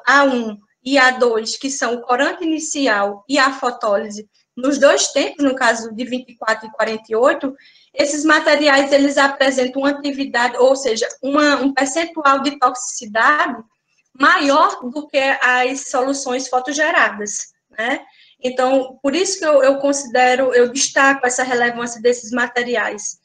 A1 e A2, que são o corante inicial e a fotólise, nos dois tempos, no caso de 24 e 48, esses materiais, eles apresentam uma atividade, ou seja, um percentual de toxicidade maior do que as soluções fotogeradas, né? Então, por isso que eu considero, eu destaco essa relevância desses materiais.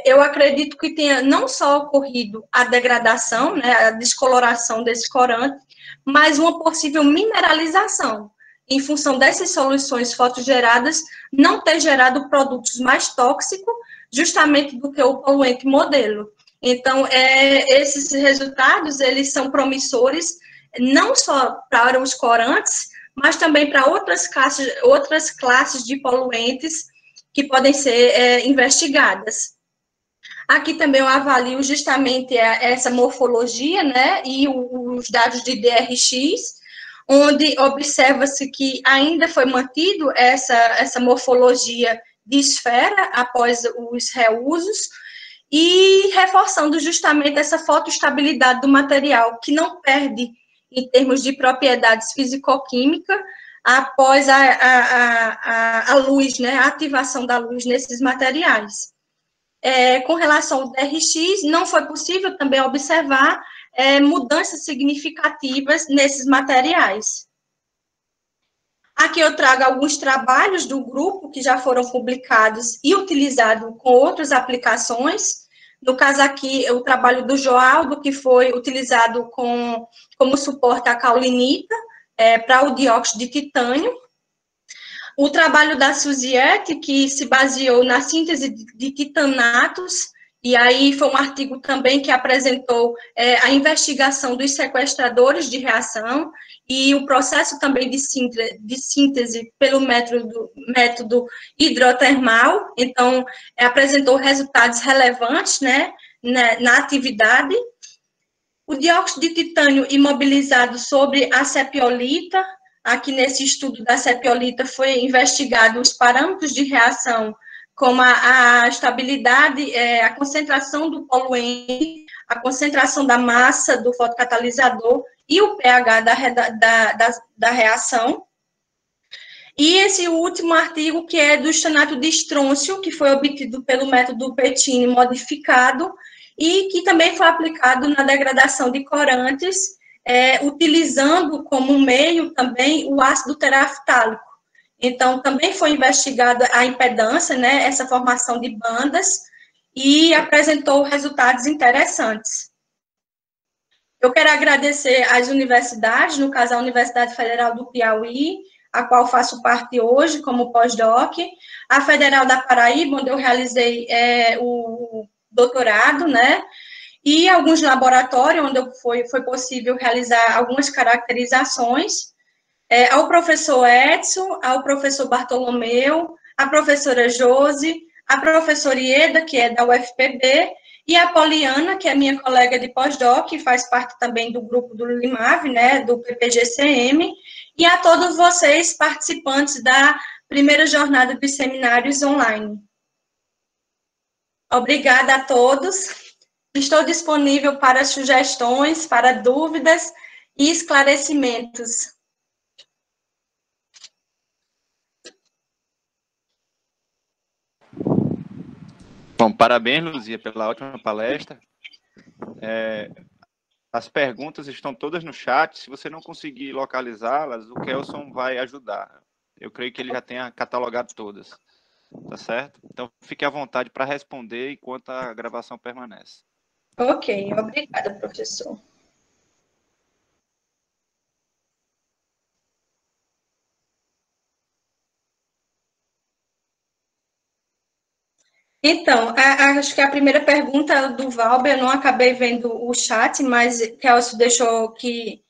Eu acredito que tenha não só ocorrido a degradação, né, a descoloração desse corante, mas uma possível mineralização, em função dessas soluções fotogeradas não ter gerado produtos mais tóxicos, justamente do que o poluente modelo. Então, esses resultados, eles são promissores, não só para os corantes, mas também para outras classes de poluentes que podem ser investigadas. Aqui também eu avalio justamente essa morfologia, né, e os dados de DRX, onde observa-se que ainda foi mantido essa morfologia de esfera após os reusos, e reforçando justamente essa fotoestabilidade do material, que não perde em termos de propriedades fisicoquímicas após a luz, né, a ativação da luz nesses materiais. Com relação ao DRX, não foi possível também observar mudanças significativas nesses materiais. Aqui eu trago alguns trabalhos do grupo que já foram publicados e utilizados com outras aplicações. No caso aqui, o trabalho do Joaldo, que foi utilizado como suporte à caulinita, para o dióxido de titânio. O trabalho da Suziette, que se baseou na síntese de titanatos, e aí foi um artigo também que apresentou a investigação dos sequestradores de reação e o processo também de síntese pelo método hidrotermal. Então, apresentou resultados relevantes, né, na atividade. O dióxido de titânio imobilizado sobre a cepiolita, aqui nesse estudo da cepiolita foi investigado os parâmetros de reação, como a estabilidade, a concentração do poluente, a concentração da massa do fotocatalisador e o pH da reação. E esse último artigo, que é do estanato de estrôncio, que foi obtido pelo método Pettini modificado, e que também foi aplicado na degradação de corantes, utilizando como meio também o ácido teraftálico. Então, também foi investigada a impedância, né, essa formação de bandas, e apresentou resultados interessantes. Eu quero agradecer às universidades, no caso, a Universidade Federal do Piauí, a qual faço parte hoje como pós-doc, a Federal da Paraíba, onde eu realizei o doutorado, né, e alguns laboratórios onde foi possível realizar algumas caracterizações, ao professor Edson, ao professor Bartolomeu, a professora Josi, a professora Ieda, que é da UFPB, e a Poliana, que é minha colega de pós-doc, que faz parte também do grupo do LIMAV, né, do PPGCM, e a todos vocês, participantes da primeira jornada dos seminários online. Obrigada a todos. Estou disponível para sugestões, para dúvidas e esclarecimentos. Bom, parabéns, Luzia, pela ótima palestra. As perguntas estão todas no chat. Se você não conseguir localizá-las, o Kelson vai ajudar. Eu creio que ele já tenha catalogado todas. Tá certo? Então, fique à vontade para responder enquanto a gravação permanece. Ok, obrigada, professor. Então, acho que a primeira pergunta do Valber, eu não acabei vendo o chat, mas Kelso deixou que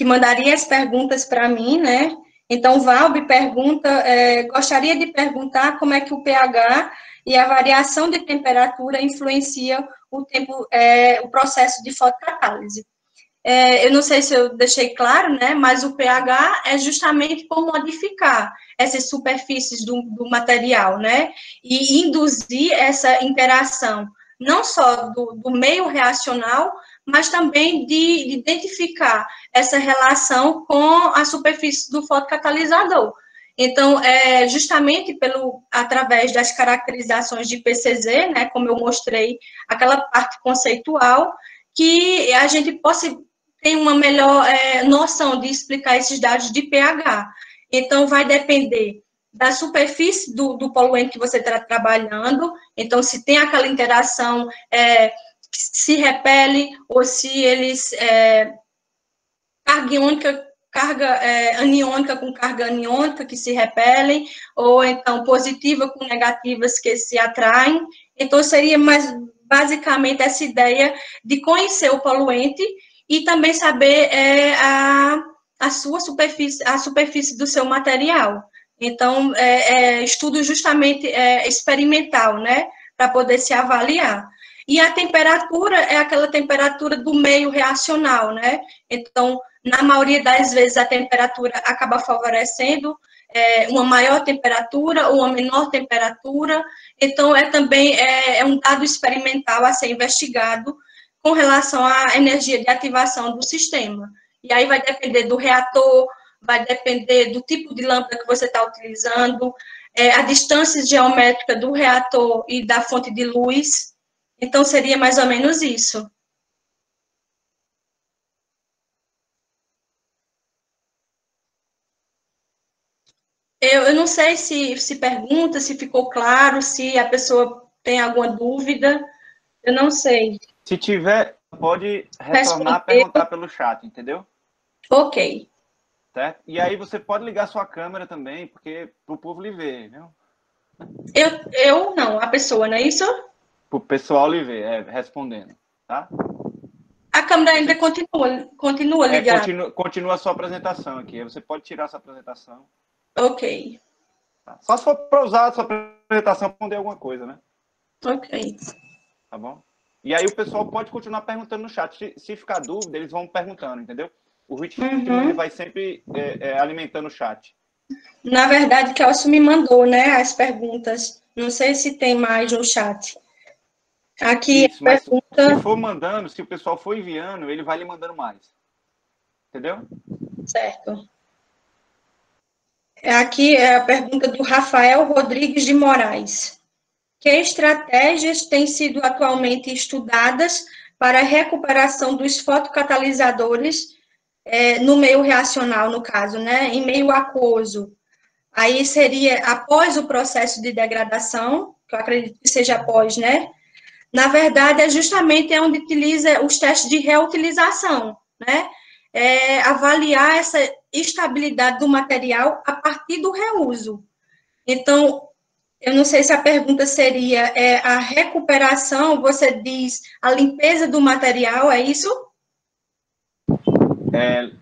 mandaria as perguntas para mim, né? Então, o Valber pergunta, gostaria de perguntar como é que o pH e a variação de temperatura influencia o processo de fotocatálise. Eu não sei se eu deixei claro, né, mas o pH é justamente por modificar essas superfícies do material, né, e induzir essa interação, não só do meio reacional, mas também de identificar essa relação com a superfície do fotocatalisador. Então, justamente através das caracterizações de PCZ, né, como eu mostrei, aquela parte conceitual, que a gente possa tem uma melhor noção de explicar esses dados de pH. Então, vai depender da superfície do poluente que você está trabalhando, então, se tem aquela interação, se repele, ou se eles, carga aniônica com carga aniônica que se repelem, ou então positiva com negativas que se atraem. Então, seria mais basicamente essa ideia de conhecer o poluente e também saber a sua superfície, a superfície do seu material. Então, estudo justamente experimental, né, para poder se avaliar. E a temperatura é aquela temperatura do meio reacional, né? Então, na maioria das vezes, a temperatura acaba favorecendo uma maior temperatura ou uma menor temperatura. Então, também um dado experimental a ser investigado com relação à energia de ativação do sistema. E aí vai depender do reator, vai depender do tipo de lâmpada que você está utilizando, a distância geométrica do reator e da fonte de luz. Então, seria mais ou menos isso. Eu não sei se pergunta, se ficou claro, se a pessoa tem alguma dúvida, eu não sei. Se tiver, pode retornar a perguntar pelo chat, entendeu? Ok. Certo? E aí você pode ligar sua câmera também, porque para o povo lhe ver, viu? Eu não, a pessoa, não é isso? Para o pessoal lhe ver, respondendo, tá? A câmera ainda continua ligada. Continua a sua apresentação aqui. Aí você pode tirar a sua apresentação. Ok. Tá? Só se for para usar a sua apresentação para responder alguma coisa, né? Ok. Tá bom? E aí o pessoal pode continuar perguntando no chat. Se ficar dúvida, eles vão perguntando, entendeu? O ritmo ele vai sempre alimentando o chat. Na verdade, Kelso me mandou, né, as perguntas. Não sei se tem mais no chat. Aqui isso, mas se for mandando, se o pessoal for enviando, ele vai lhe mandando mais. Entendeu? Certo. Aqui é a pergunta do Rafael Rodrigues de Moraes. Que estratégias têm sido atualmente estudadas para a recuperação dos fotocatalisadores no meio reacional, no caso, né, em meio aquoso? Aí seria após o processo de degradação, que eu acredito que seja após, né? Na verdade, é justamente onde utiliza os testes de reutilização, né? Avaliar essa estabilidade do material a partir do reuso. Então, eu não sei se a pergunta seria a recuperação, você diz a limpeza do material, é isso?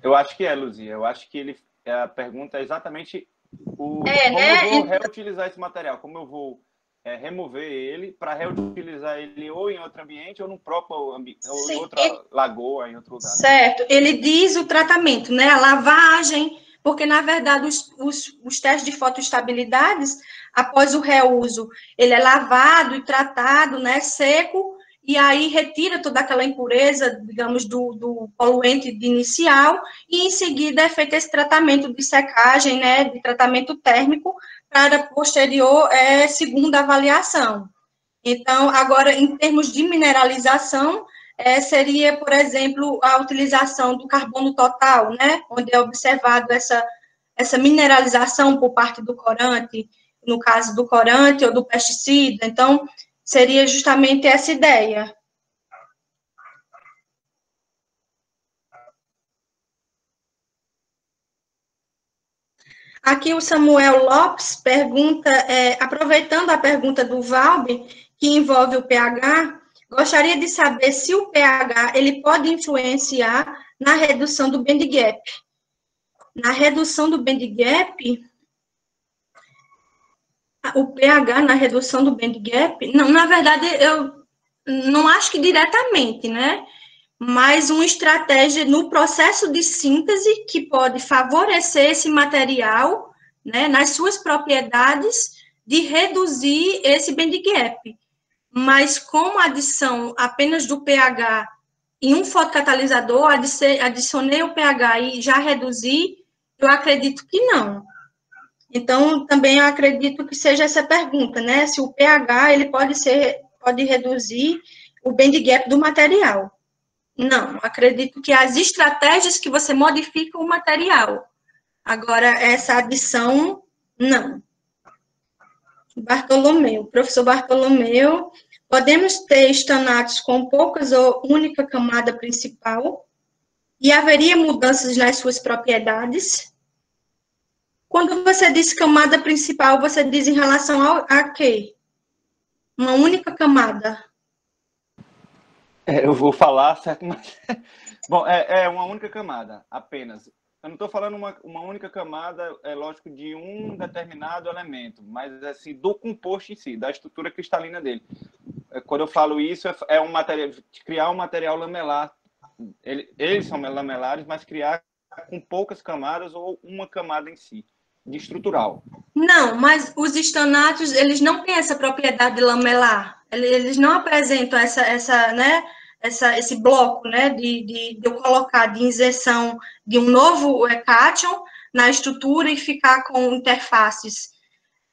Eu acho que Luzia. Eu acho que a pergunta é exatamente como né? eu vou reutilizar esse material, como eu vou remover ele para reutilizar ele ou em outro ambiente ou no próprio ambiente, ou em outra lagoa, em outro lugar. Certo. Ele diz o tratamento, né? A lavagem, porque, na verdade, os testes de fotoestabilidades, após o reuso, ele é lavado e tratado, né? Seco, e aí retira toda aquela impureza, digamos, do poluente inicial, e em seguida é feito esse tratamento de secagem, né? De tratamento térmico, para posterior segunda avaliação. Então, agora, em termos de mineralização, seria, por exemplo, a utilização do carbono total, né, onde é observado essa mineralização por parte do corante, no caso do corante ou do pesticida. Então, seria justamente essa ideia. Aqui o Samuel Lopes pergunta, aproveitando a pergunta do Valbe, que envolve o pH, gostaria de saber se o pH ele pode influenciar na redução do band gap. Na redução do band gap, o pH na redução do band gap, não, na verdade, eu não acho que diretamente, né? Mas uma estratégia no processo de síntese que pode favorecer esse material, né, nas suas propriedades, de reduzir esse band gap. Mas com a adição apenas do pH em um fotocatalisador, adicionei o pH e já reduzi, eu acredito que não. Então, também eu acredito que seja essa pergunta, né? Se o pH ele pode reduzir o band gap do material. Não, acredito que as estratégias que você modifica o material. Agora, essa adição, não. Bartolomeu, professor Bartolomeu, podemos ter estanatos com poucas ou única camada principal e haveria mudanças nas suas propriedades? Quando você diz camada principal, você diz em relação a quê? Uma única camada? Eu vou falar, certo? Mas... Bom, uma única camada, apenas. Eu não estou falando uma única camada, lógico, de um determinado elemento, mas assim, do composto em si, da estrutura cristalina dele. Quando eu falo isso, é um material, criar um material lamelar. Eles são lamelares, mas criar com poucas camadas ou uma camada em si, de estrutural. Não, mas os estanatos, eles não têm essa propriedade lamelar. Eles não apresentam esse bloco, né, de eu colocar de injeção de um novo cátion na estrutura e ficar com interfaces.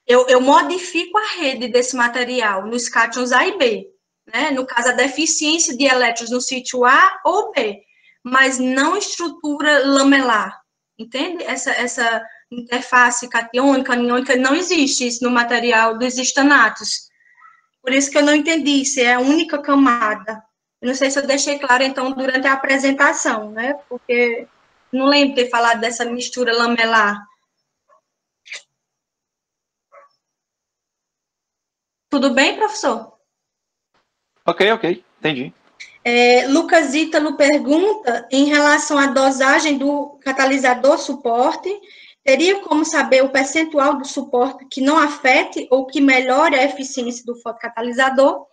Eu modifico a rede desse material nos cátions A e B, né, no caso, a deficiência de elétrons no sítio A ou B, mas não estrutura lamelar, entende? Essa interface catiônica, aniônica, não existe isso no material dos estanatos. Por isso que eu não entendi se é a única camada. Eu não sei se eu deixei claro, então, durante a apresentação, né? Porque não lembro de ter falado dessa mistura lamelar. Tudo bem, professor? Ok, entendi. Lucas Ítalo pergunta, em relação à dosagem do catalisador suporte, teria como saber o percentual do suporte que não afete ou que melhore a eficiência do fotocatalisador?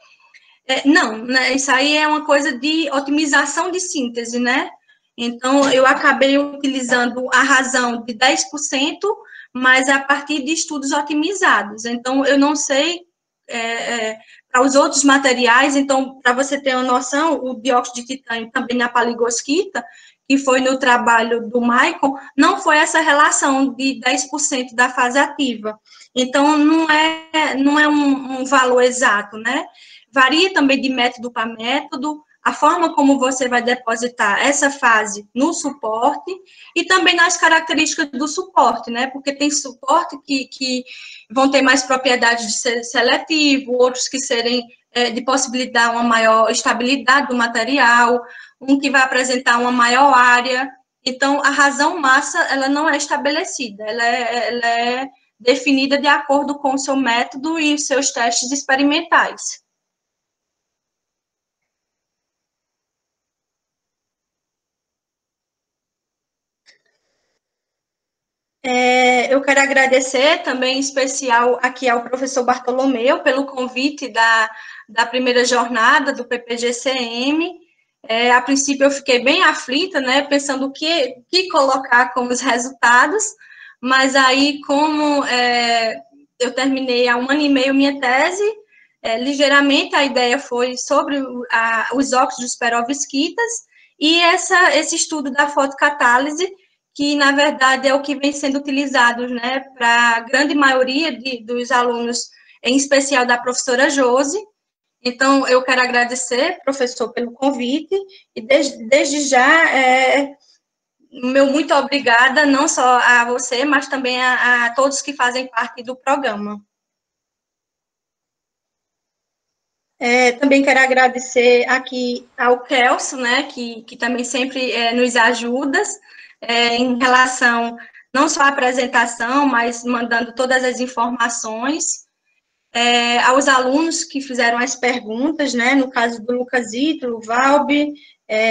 Não, né, isso aí é uma coisa de otimização de síntese, né? Então, eu acabei utilizando a razão de 10%, mas a partir de estudos otimizados. Então, eu não sei para os outros materiais, então, para você ter uma noção, o dióxido de titânio também na paligosquita, que foi no trabalho do Maicon, não foi essa relação de 10% da fase ativa. Então, não é um valor exato, né? Varia também de método para método, a forma como você vai depositar essa fase no suporte e também nas características do suporte, né? Porque tem suporte que vão ter mais propriedades de ser seletivo, outros que serem de possibilitar uma maior estabilidade do material, um que vai apresentar uma maior área. Então, a razão massa, ela não é estabelecida, ela é definida de acordo com o seu método e os seus testes experimentais. Eu quero agradecer também, em especial, aqui ao professor Bartolomeu, pelo convite da primeira jornada do PPGCM. A princípio, eu fiquei bem aflita, né, pensando o que colocar como os resultados, mas aí, como eu terminei há 1 ano e meio minha tese, ligeiramente a ideia foi sobre os óxidos perovskitas e esse estudo da fotocatálise, que, na verdade, é o que vem sendo utilizado, né, para a grande maioria dos alunos, em especial da professora Josi. Então, eu quero agradecer, professor, pelo convite, e desde já, meu muito obrigada, não só a você, mas também a todos que fazem parte do programa. Também quero agradecer aqui ao Kelso, né, que também sempre nos ajuda em relação não só à apresentação, mas mandando todas as informações, aos alunos que fizeram as perguntas, né, no caso do Lucas Ítalo, o Valbi,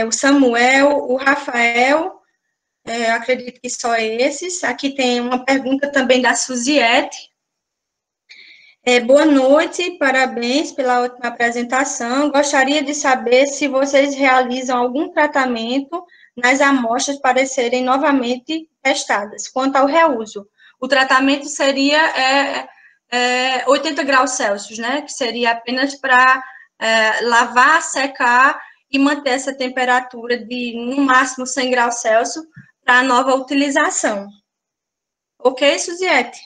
o Samuel, o Rafael, acredito que só esses. Aqui tem uma pergunta também da Suziette. Boa noite, parabéns pela ótima apresentação. Gostaria de saber se vocês realizam algum tratamento nas amostras para serem novamente testadas. Quanto ao reuso, o tratamento seria 80 graus Celsius, né? Que seria apenas para lavar, secar e manter essa temperatura de, no máximo, 100 graus Celsius para a nova utilização. Ok, Suziette?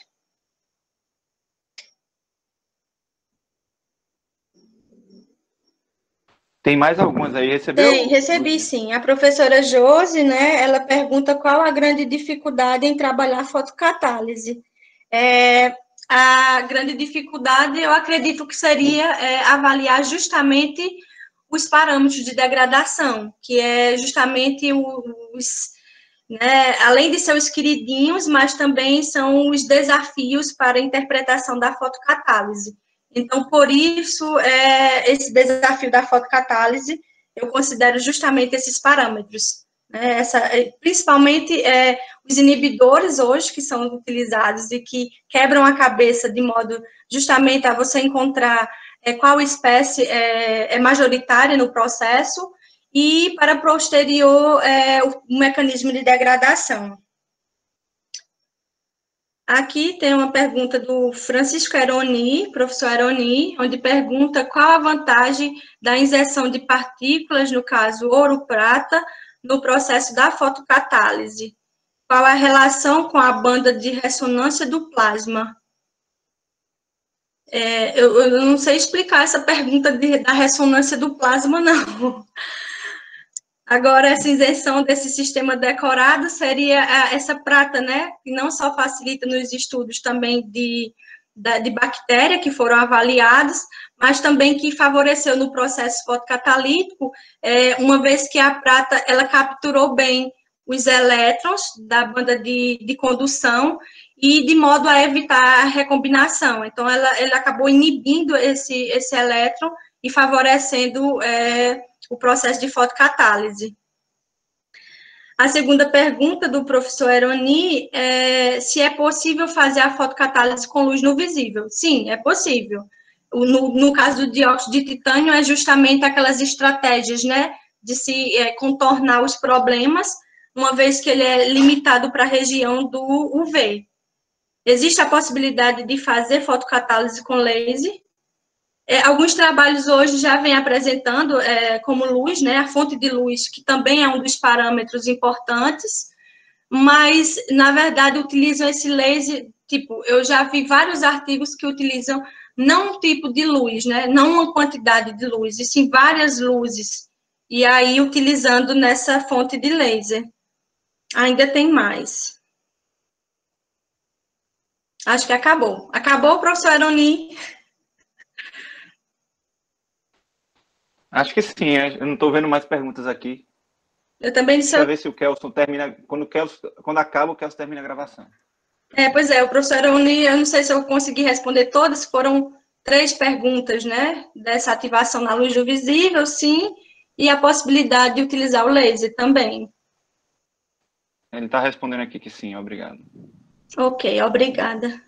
Tem mais algumas aí, recebeu? Recebi sim. A professora Josi, né, ela pergunta qual a grande dificuldade em trabalhar fotocatálise. A grande dificuldade, eu acredito que seria avaliar justamente os parâmetros de degradação, que é justamente né, além de ser os queridinhos, mas também são os desafios para a interpretação da fotocatálise. Então, por isso, esse desafio da fotocatálise, eu considero justamente esses parâmetros. Né, principalmente os inibidores hoje que são utilizados e que quebram a cabeça de modo justamente a você encontrar qual espécie é majoritária no processo e para posterior o mecanismo de degradação. Aqui tem uma pergunta do Francisco Aroni, professor Aroni, onde pergunta qual a vantagem da injeção de partículas, no caso ouro-prata, no processo da fotocatálise. Qual a relação com a banda de ressonância do plasma? Eu não sei explicar essa pergunta da ressonância do plasma, não. Agora, essa isenção desse sistema decorado seria essa prata, né, que não só facilita nos estudos também de bactéria que foram avaliados, mas também que favoreceu no processo fotocatalítico, uma vez que a prata, ela capturou bem os elétrons da banda de condução e de modo a evitar a recombinação. Então, ela acabou inibindo esse elétron e favorecendo o processo de fotocatálise. A segunda pergunta do professor Eroni é se é possível fazer a fotocatálise com luz no visível. Sim, é possível. No caso do dióxido de titânio, é justamente aquelas estratégias, né, de se contornar os problemas, uma vez que ele é limitado para a região do UV. Existe a possibilidade de fazer fotocatálise com laser. Alguns trabalhos hoje já vêm apresentando como luz, né, a fonte de luz, que também é um dos parâmetros importantes, mas, na verdade, utilizam esse laser, tipo, eu já vi vários artigos que utilizam não um tipo de luz, né, não uma quantidade de luz, e sim várias luzes, e aí utilizando nessa fonte de laser. Ainda tem mais. Acho que acabou. Acabou, professor Aroni? Acho que sim, eu não estou vendo mais perguntas aqui. Eu também disse. Deixa eu ver se o Kelson termina. Quando acaba, o Kelson termina a gravação. Pois é, o professor Aroni, eu não sei se eu consegui responder todas, foram 3 perguntas, né? Dessa ativação na luz do visível, sim, e a possibilidade de utilizar o laser também. Ele está respondendo aqui que sim, obrigado. Ok, obrigada.